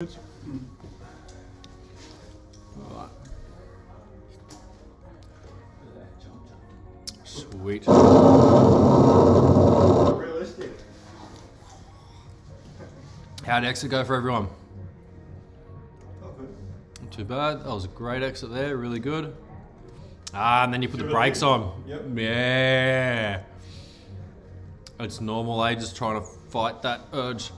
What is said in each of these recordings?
Alright. Sweet. Realistic. How'd exit go for everyone? Not good. Not too bad. That was a great exit there, really good. And then you put the brakes on. Yep. Yeah. It's normal, just trying to fight that urge.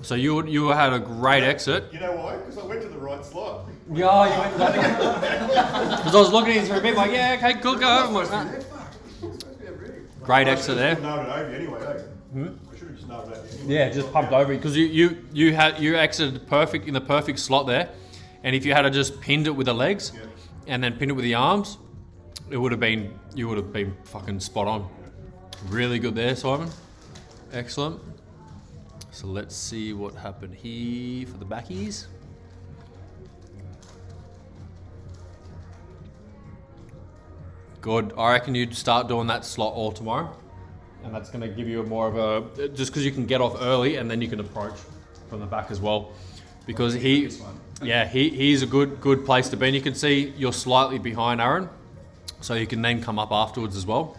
So you had a great exit. You know why? Because I went to the right slot. Yeah, you went to that. Because I was looking at you for a bit, like, yeah, okay, cool, go. I'm like, nah. Great exit there. I should have nailed it over anyway, I should have just nailed it over anyway. Yeah, just pumped over because you exited perfect in the perfect slot there, and if you had just pinned it with the legs, and then pinned it with the arms, you would have been fucking spot on. Really good there, Simon. Excellent. So let's see what happened here for the backies. Good. I reckon you'd start doing that slot all tomorrow. And that's going to give you more of a... Just because you can get off early and then you can approach from the back as well. Because he's a good place to be. And you can see you're slightly behind Aaron. So you can then come up afterwards as well.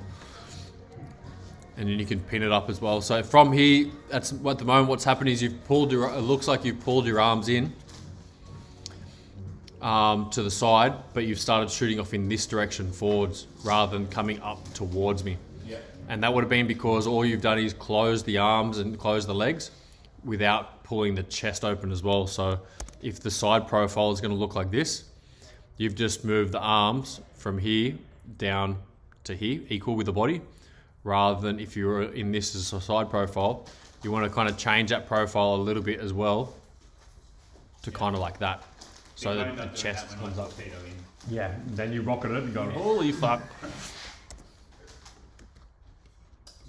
And then you can pin it up as well. So from here, at the moment what's happened is it looks like you've pulled your arms in to the side, but you've started shooting off in this direction forwards rather than coming up towards me. Yeah. And that would have been because all you've done is close the arms and close the legs without pulling the chest open as well. So if the side profile is going to look like this, you've just moved the arms from here down to here, equal with the body. Rather than if you were in this as a side profile, you want to kind of change that profile a little bit as well to kind of like that. So that the chest comes up. Yeah, then you rocket it and go, holy fuck.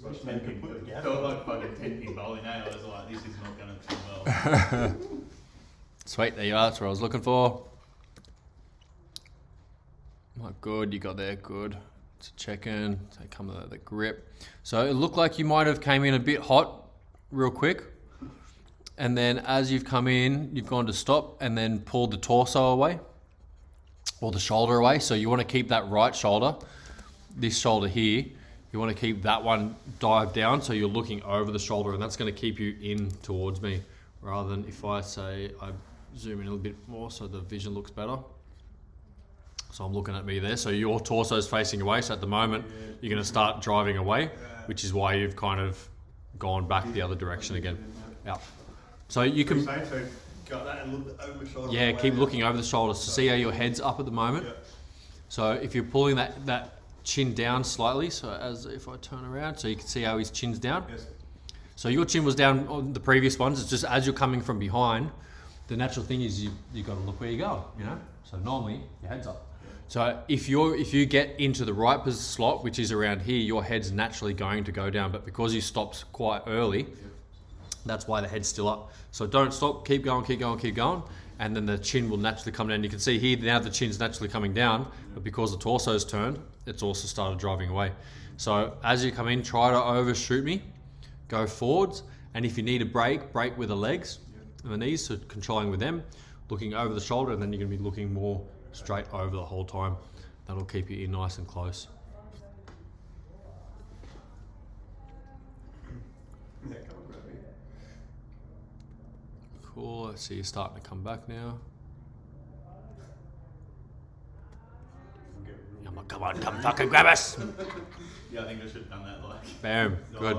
Felt like fucking 10-pin bowling, eh? I was like, this is not going to do well. Sweet, there you are. That's what I was looking for. Oh, good, you got there, good. To check in, take come to the grip. So it looked like you might have came in a bit hot real quick. And then as you've come in, you've gone to stop and then pulled the torso away or the shoulder away. So you want to keep that right shoulder, this shoulder here, you want to keep that one dive down so you're looking over the shoulder, and that's going to keep you in towards me rather than if I say I zoom in a little bit more so the vision looks better. So I'm looking at me there. So your torso is facing away. So at the moment, you're going to start driving away, which is why you've kind of gone back the other direction again. Yeah. So you can... Got that and look over the shoulder. Yeah, keep looking over the shoulders to see how your head's up at the moment. So if you're pulling that chin down slightly, so as if I turn around, so you can see how his chin's down. Yes. So your chin was down on the previous ones. It's just as you're coming from behind, the natural thing is you got to look where you go, you know? So normally your head's up. So if you get into the right slot, which is around here, your head's naturally going to go down. But because you stopped quite early, that's why the head's still up. So don't stop, keep going, keep going, keep going. And then the chin will naturally come down. You can see here, now the chin's naturally coming down, but because the torso's turned, it's also started driving away. So as you come in, try to overshoot me, go forwards. And if you need a brake with the legs and the knees, so controlling with them, looking over the shoulder, and then you're gonna be looking more straight over the whole time. That'll keep you in nice and close. Cool, let's see you're starting to come back now. I'm like, come on, come fucking grab us. Yeah, I think I should have done that like... Bam, good.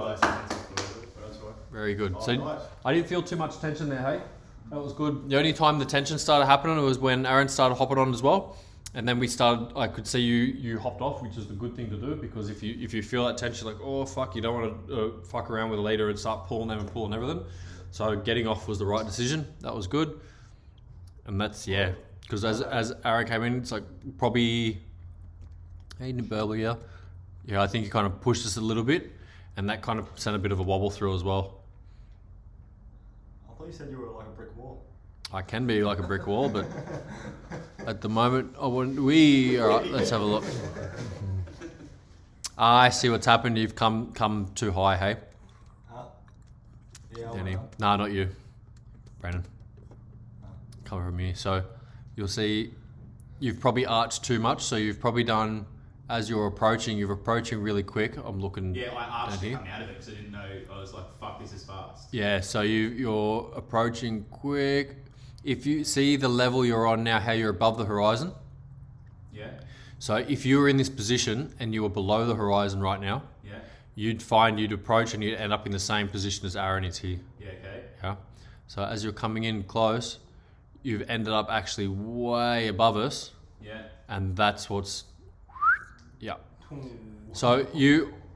Very good. Oh, So nice. I didn't feel too much tension there, hey? That was good. The only time the tension started happening was when Aaron started hopping on as well. And then I could see you hopped off, which is the good thing to do, because if you feel that tension, like, oh fuck, you don't want to fuck around with a leader and start pulling them and pulling everything. So getting off was the right decision. That was good. And that's, yeah, because as Aaron came in, it's like probably Aiden Burble here. Yeah, I think he kind of pushed us a little bit, and that kind of sent a bit of a wobble through as well. I thought you said you were like a brick wall. I can be like a brick wall, but at the moment, all right, let's have a look. I see what's happened. You've come too high, hey? Yeah, Danny. Nah, not you. Brandon. Come from here. So you'll see you've probably arched too much. So you've probably done, as you're approaching really quick. I'm looking. Yeah, I arched down to here. come out of it because I didn't know. I was like, fuck, this is fast. Yeah, so you're approaching quick. If you see the level you're on now, how you're above the horizon. Yeah. So if you were in this position and you were below the horizon right now, Yeah. you'd find you'd approach and you'd end up in the same position as Aaron is here. Yeah. Okay. Yeah. So as you're coming in close, you've ended up actually way above us, Yeah. and that's what's, yeah. So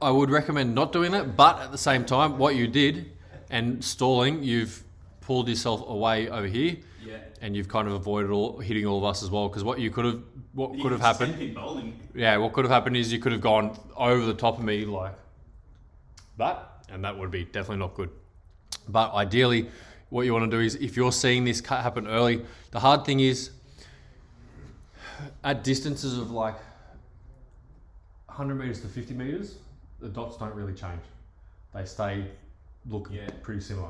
I would recommend not doing that, but at the same time, what you did and stalling, you've pulled yourself away over here, Yeah. and you've kind of avoided hitting all of us as well. Because what could have You can happened? step in bowling. Yeah, what could have happened is you could have gone over the top of me like that, and that would be definitely not good. But ideally, what you want to do is, if you're seeing this cut happen early, the hard thing is at distances of like 100 meters to 50 meters, the dots don't really change. They stay looking pretty similar.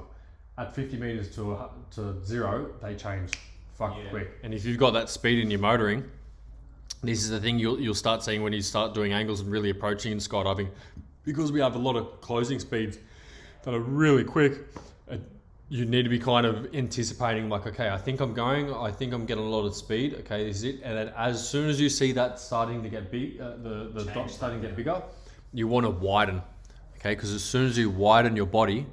At 50 meters to 0, they change fucking quick. And if you've got that speed in your motoring, this is the thing you'll start seeing when you start doing angles and really approaching in skydiving, because we have a lot of closing speeds that are really quick. You need to be kind of anticipating, like, okay, I think I'm getting a lot of speed. Okay, this is it. And then as soon as you see that starting to get big, the dots starting to get bigger, you want to widen. Okay, because as soon as you widen your body,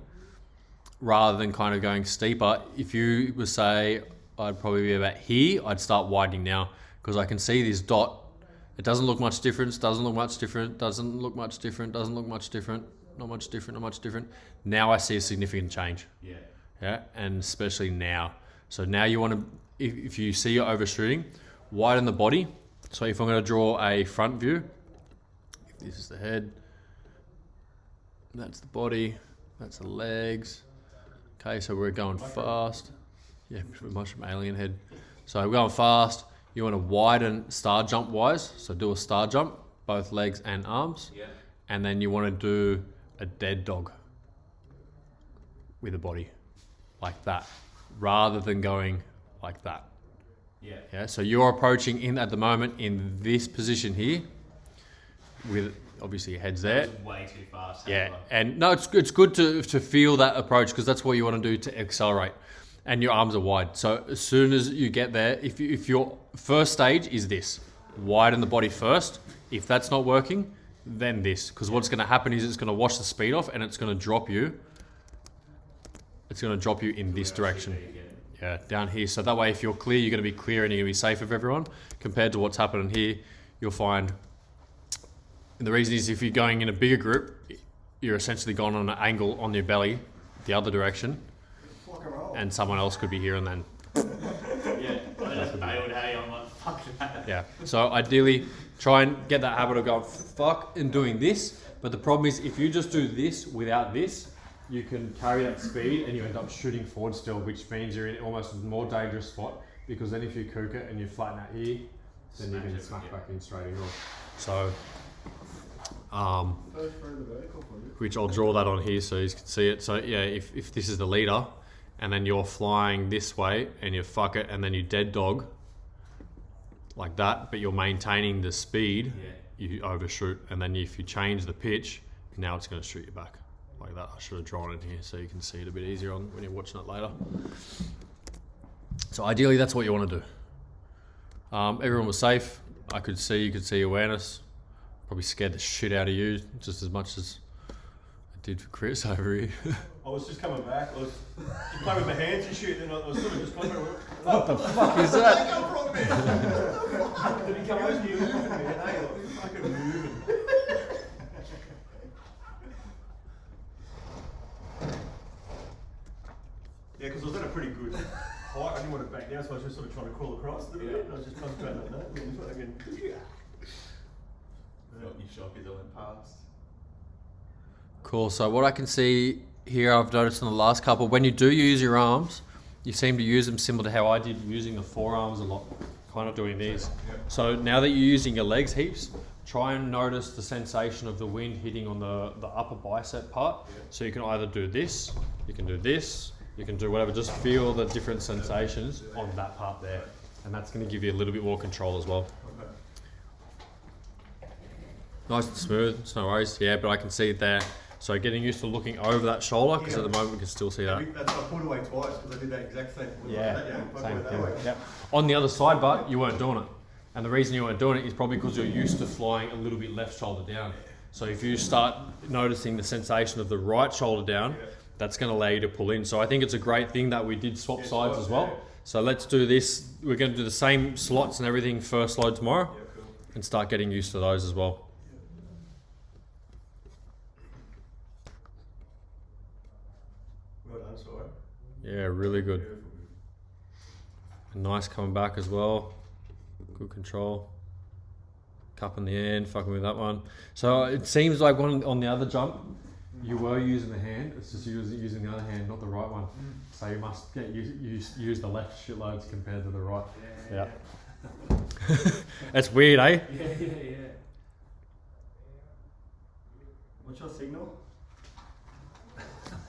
rather than kind of going steeper, if you were, say, I'd probably be about here, I'd start widening now, because I can see this dot. It doesn't look much different, doesn't look much different, doesn't look much different, doesn't look much different, not much different, not much different. Now I see a significant change. Yeah. Yeah, and especially now. So now you want to, if you see you're overshooting, widen the body. So if I'm going to draw a front view, if this is the head, that's the body, that's the legs. Okay, so we're going fast. Yeah, pretty much from Alien Head. So we're going fast. You want to widen star jump wise. So do a star jump, both legs and arms. Yeah. And then you want to do a dead dog with a body. Like that, rather than going like that. Yeah. Yeah. So you're approaching in at the moment in this position here, with obviously your head's there. That was way too fast. Yeah. And no, it's good to feel that approach, because that's what you want to do to accelerate, and your arms are wide. So as soon as you get there, if your first stage is this, widen the body first. If that's not working, then this, because what's going to happen is it's going to wash the speed off, and it's going to drop you. It's going to drop you in this direction. Yeah, down here. So that way, if you're clear, you're going to be clear and you're going to be safe of everyone. Compared to what's happening here, you'll find, and the reason is, if you're going in a bigger group, you're essentially gone on an angle on your belly, the other direction, and someone else could be here and then. Yeah, I just bailed, hey, I'm like, fuck that. Yeah. So ideally, try and get that habit of going fuck and doing this. But the problem is, if you just do this without this, you can carry that speed and you end up shooting forward still, which means you're in almost a more dangerous spot, because then if you kook it and you flatten out here, then you can smack back in straight in. So, which I'll draw that on here so you can see it. So yeah, if this is the leader, and then you're flying this way and you fuck it and then you dead dog like that, but you're maintaining the speed, you overshoot, and then if you change the pitch, now it's going to shoot you back. Like that. I should have drawn it here so you can see it a bit easier on when you're watching it later. So ideally, that's what you want to do. Everyone was safe. You could see awareness. Probably scared the shit out of you just as much as I did for Chris over here. I was just coming back. I was playing with my hands and shit, and I was sort of just coming. What the fuck is that? Come from, man. Did he come over to you? Hey, fucking moving. Yeah, because I was at a pretty good height. I didn't want to back down, so I was just sort of trying to crawl across a little bit. And I was just concentrating on that. And fucking, Felt your shock as I went past. Cool. So what I can see here, I've noticed in the last couple, when you do use your arms, you seem to use them similar to how I did, using the forearms a lot, kind of doing these. So now that you're using your legs heaps, try and notice the sensation of the wind hitting on the upper bicep part. So you can either do this, you can do this, You can do whatever. Just feel the different sensations on that part there, and that's going to give you a little bit more control as well. Okay. Nice and smooth. It's no worries. Yeah, but I can see it there. So getting used to looking over that shoulder, because at the moment we can still see that. That's I pulled away twice because I did that exact same. Same thing. Yep. On the other side, but you weren't doing it. And the reason you weren't doing it is probably because you're used to flying a little bit left shoulder down. So if you start noticing the sensation of the right shoulder down, that's going to allow you to pull in. So I think it's a great thing that we did swap sides as well. So let's do this. We're going to do the same slots and everything first load tomorrow, and start getting used to those as well. Well done, sorry. Yeah, really good. And nice coming back as well. Good control. Cup in the end, fucking with that one. So it seems like on the other jump, you were using the hand. It's just using the other hand, not the right one. So you must get use the left shitloads compared to the right. Yeah. That's weird, eh? Yeah. What's your signal?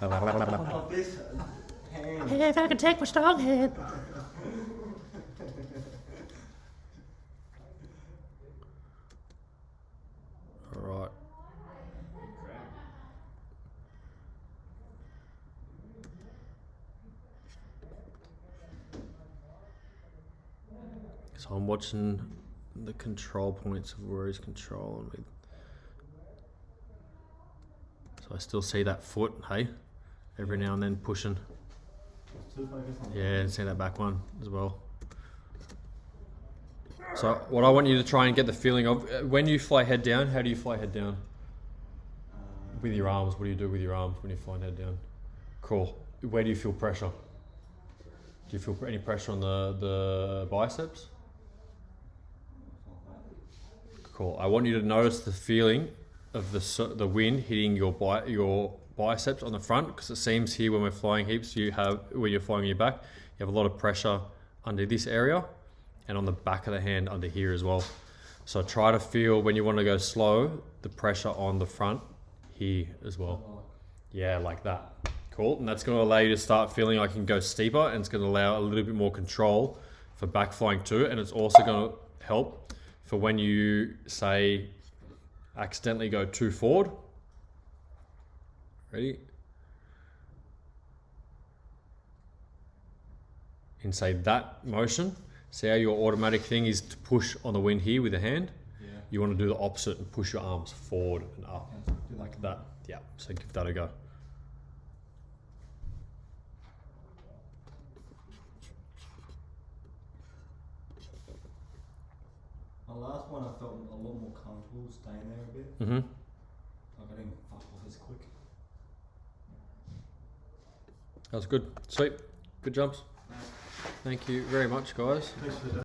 Of This hand. Hey, if I can take my strong hand. All right. So I'm watching the control points of where he's controlling with. So I still see that foot, hey? Every now and then pushing. Yeah, and see that back one as well. So what I want you to try and get the feeling of, when you fly head down, how do you fly head down? With your arms, what do you do with your arms when you fly head down? Cool. Where do you feel pressure? Do you feel any pressure on the biceps? Cool. I want you to notice the feeling of the wind hitting your biceps on the front, because it seems here when we're flying heaps, when you're flying on your back, you have a lot of pressure under this area and on the back of the hand under here as well. So try to feel, when you want to go slow, the pressure on the front here as well. Yeah, like that. Cool. And that's going to allow you to start feeling like you can go steeper, and it's going to allow a little bit more control for back flying too. And it's also going to help for when you, say, accidentally go too forward. Ready? In, say, that motion, see how your automatic thing is to push on the wind here with the hand? Yeah. You want to do the opposite and push your arms forward and up, like that. Yeah, so give that a go. My last one, I felt a lot more comfortable staying there a bit. Mm-hmm. Like I didn't fuck off as quick. That was good. Sweet. Good jumps. Thank you very much, guys.